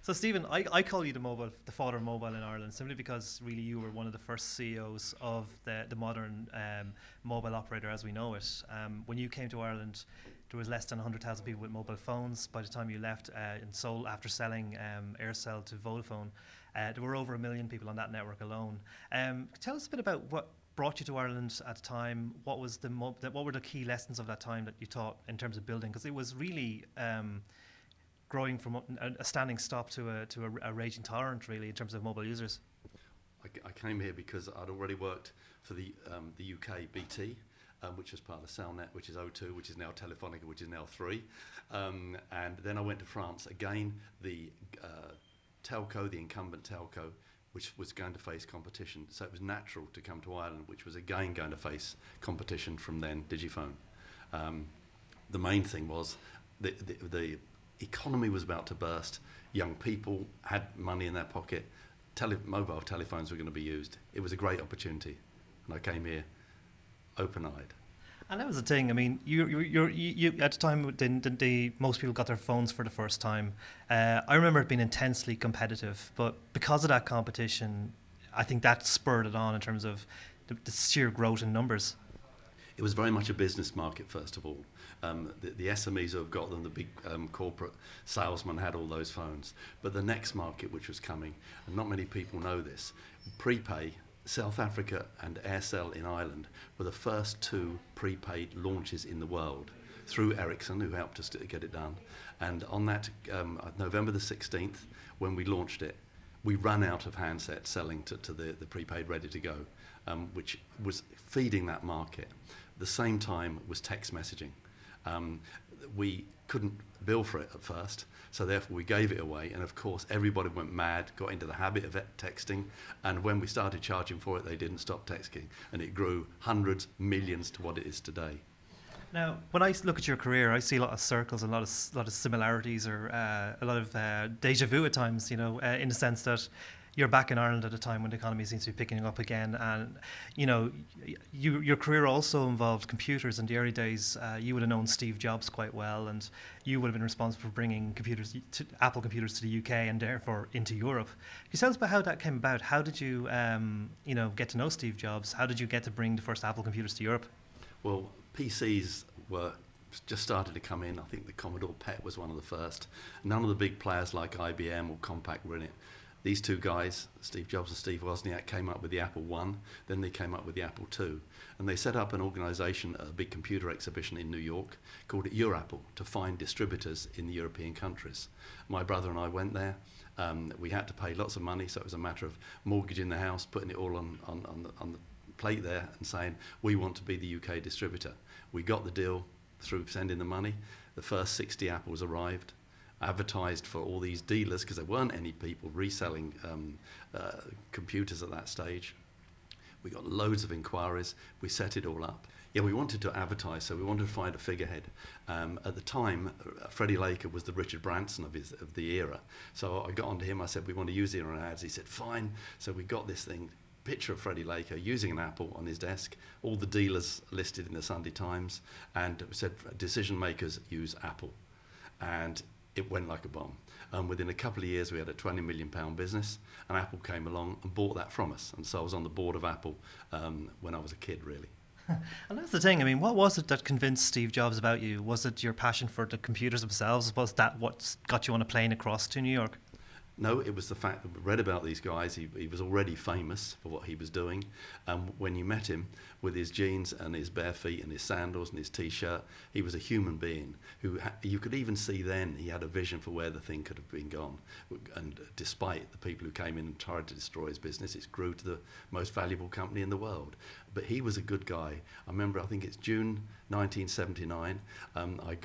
So Stephen, I call you the father of mobile in Ireland, simply because really you were one of the first CEOs of the modern mobile operator as we know it. When you came to Ireland, there was less than 100,000 people with mobile phones. By the time you left and sold after selling Eircell to Vodafone, there were over 1 million people on that network alone. Tell us a bit about what brought you to Ireland at the time. What was what were the key lessons of that time that you taught in terms of building? Because it was really growing from a standing stop to a raging torrent, really, in terms of mobile users. I came here because I'd already worked for the UK BT, which was part of the Cellnet, which is O2, which is now Telefonica, which is now 3. And then I went to France again, the telco, the incumbent telco, which was going to face competition. So it was natural to come to Ireland, which was again going to face competition from then Digifone. The main thing was the economy was about to burst. Young people had money in their pocket. Mobile telephones were going to be used. It was a great opportunity, and I came here open-eyed. And that was the thing. I mean, you at the time, most people got their phones for the first time. I remember it being intensely competitive, but because of that competition, I think that spurred it on in terms of the sheer growth in numbers. It was very much a business market, first of all. The SMEs who have got them, the big corporate salesmen had all those phones. But the next market which was coming, and not many people know this, prepay, South Africa and Eircell in Ireland were the first 2 prepaid launches in the world through Ericsson, who helped us to get it done. And on that November the 16th, when we launched it, we ran out of handsets selling to the prepaid ready to go, which was feeding that market. The same time was text messaging. We couldn't bill for it at first, so therefore we gave it away, and of course everybody went mad, got into the habit of texting, and when we started charging for it, they didn't stop texting, and it grew hundreds, millions to what it is today. Now, when I look at your career, I see a lot of circles and a lot of similarities, or a lot of deja vu at times, in the sense that you're back in Ireland at a time when the economy seems to be picking up again, and your career also involved computers. In the early days, you would have known Steve Jobs quite well, and you would have been responsible for bringing Apple computers to the UK and therefore into Europe. Can you tell us about how that came about? How did you, get to know Steve Jobs? How did you get to bring the first Apple computers to Europe? Well, PCs were just started to come in. I think the Commodore PET was one of the first. None of the big players like IBM or Compaq were in it. These 2 guys, Steve Jobs and Steve Wozniak, came up with the Apple I, then they came up with the Apple II. And they set up an organisation, a big computer exhibition in New York, called it EurApple, to find distributors in the European countries. My brother and I went there. We had to pay lots of money, so it was a matter of mortgaging the house, putting it all on the plate there and saying, we want to be the UK distributor. We got the deal through sending the money. The first 60 Apples arrived, advertised for all these dealers, because there weren't any people reselling computers at that stage. We got loads of inquiries. We set it all up. Yeah, we wanted to advertise, so we wanted to find a figurehead. At the time, Freddie Laker was the Richard Branson of the era. So I got onto him. I said, we want to use it on ads. He said, fine. So we got this thing, picture of Freddie Laker using an Apple on his desk, all the dealers listed in the Sunday Times, and said decision makers use Apple. And it went like a bomb. Within a couple of years, we had a £20 million business, and Apple came along and bought that from us. And so I was on the board of Apple when I was a kid, really. And that's the thing. I mean, what was it that convinced Steve Jobs about you? Was it your passion for the computers themselves? Was that what got you on a plane across to New York? No, it was the fact that we read about these guys. He was already famous for what he was doing. When you met him with his jeans and his bare feet and his sandals and his T-shirt, he was a human being who you could even see then he had a vision for where the thing could have been gone. And despite the people who came in and tried to destroy his business, it grew to the most valuable company in the world. But he was a good guy. I remember, I think it's June 1979, I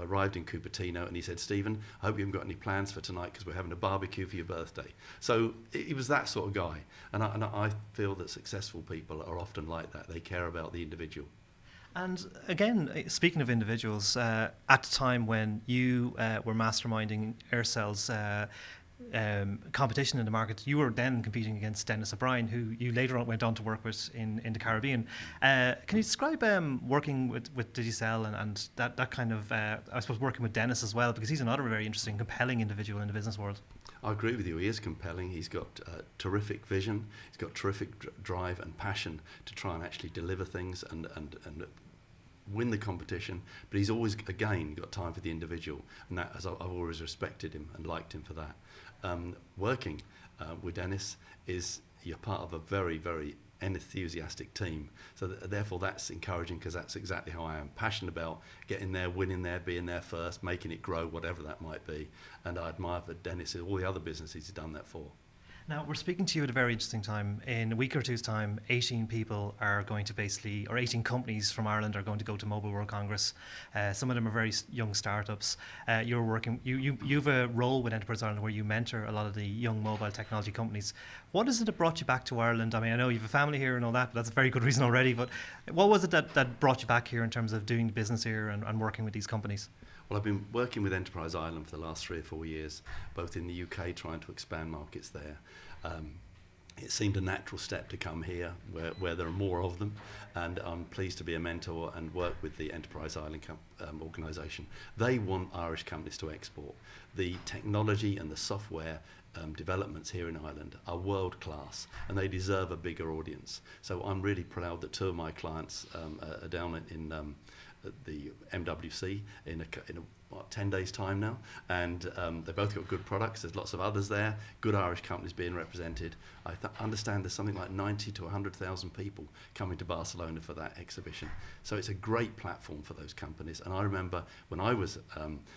arrived in Cupertino, and he said, Stephen, I hope you haven't got any plans for tonight because we're having a barbecue for your birthday. So he was that sort of guy. And I feel that successful people are often like that. They care about the individual. And again, speaking of individuals, at the time when you were masterminding Eircell's competition in the market, you were then competing against Denis OBrien, who you later on went on to work with in the Caribbean. Can you describe working with Digicel and that kind of, I suppose, working with Denis as well, because he's another very interesting, compelling individual in the business world? I agree with you. He is compelling. He's got terrific vision. He's got terrific drive and passion to try and actually deliver things and win the competition. But he's always, again, got time for the individual. And that, as I've always respected him and liked him for that. Working with Denis is you're part of a very, very enthusiastic team. So therefore that's encouraging, because that's exactly how I am. Passionate about getting there, winning there, being there first, making it grow, whatever that might be. And I admire that Denis and all the other businesses he's done that for. Now, we're speaking to you at a very interesting time. In a week or two's time, 18 people are going to basically, or 18 companies from Ireland are going to go to Mobile World Congress. Some of them are very young startups. You're working, you've a role with Enterprise Ireland where you mentor a lot of the young mobile technology companies. What is it that brought you back to Ireland? I mean, I know you have a family here and all that, but that's a very good reason already. But what was it that brought you back here in terms of doing business here and working with these companies? Well, I've been working with Enterprise Ireland for the last 3 or 4 years, both in the UK, trying to expand markets there. It seemed a natural step to come here, where there are more of them, and I'm pleased to be a mentor and work with the Enterprise Ireland organisation. They want Irish companies to export. The technology and the software developments here in Ireland are world class, and they deserve a bigger audience. So I'm really proud that 2 of my clients are down in the MWC in 10 days time now, and they've both got good products. There's lots of others there, good Irish companies being represented. I understand there's something like 90 to 100,000 people coming to Barcelona for that exhibition. So it's a great platform for those companies. And I remember when I was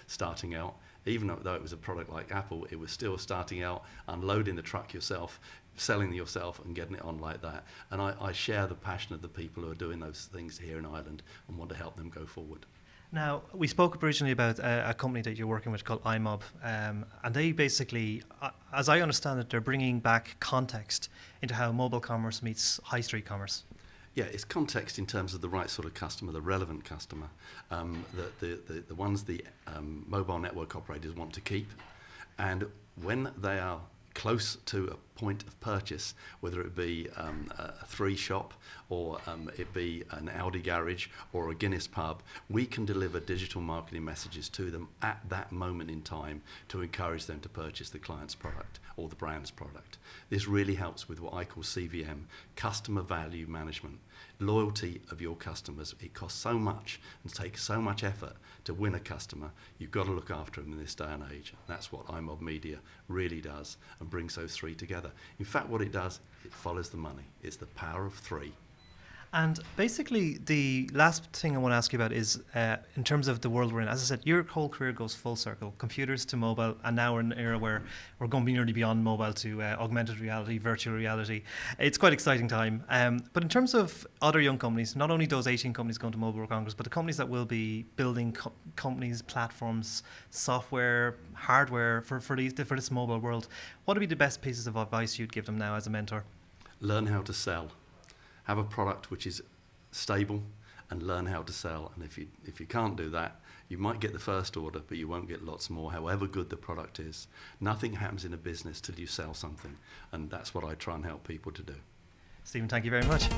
starting out, even though it was a product like Apple, it was still starting out, unloading the truck yourself, selling yourself and getting it on like that. And I share the passion of the people who are doing those things here in Ireland and want to help them go forward. Now, we spoke originally about a company that you're working with called iMob, and they basically, as I understand it, they're bringing back context into how mobile commerce meets high street commerce. Yeah, it's context in terms of the right sort of customer, the relevant customer, the ones the mobile network operators want to keep. And when they are close to a point of purchase, whether it be a 3 shop or it be an Audi garage or a Guinness pub, we can deliver digital marketing messages to them at that moment in time to encourage them to purchase the client's product or the brand's product. This really helps with what I call CVM, customer value management. Loyalty of your customers. It costs so much and takes so much effort to win a customer. You've got to look after them in this day and age. That's what iMob Media really does and brings those 3 together. In fact, what it does, it follows the money. It's the power of 3. And basically, the last thing I want to ask you about is, in terms of the world we're in, as I said, your whole career goes full circle, computers to mobile, and now we're in an era where we're going to be nearly beyond mobile to augmented reality, virtual reality. It's quite an exciting time. But in terms of other young companies, not only those 18 companies going to Mobile World Congress, but the companies that will be building companies, platforms, software, hardware for this mobile world, what would be the best pieces of advice you'd give them now as a mentor? Learn how to sell. Have a product which is stable and learn how to sell. And if you can't do that, you might get the first order, but you won't get lots more, however good the product is. Nothing happens in a business till you sell something, and that's what I try and help people to do. Stephen, thank you very much.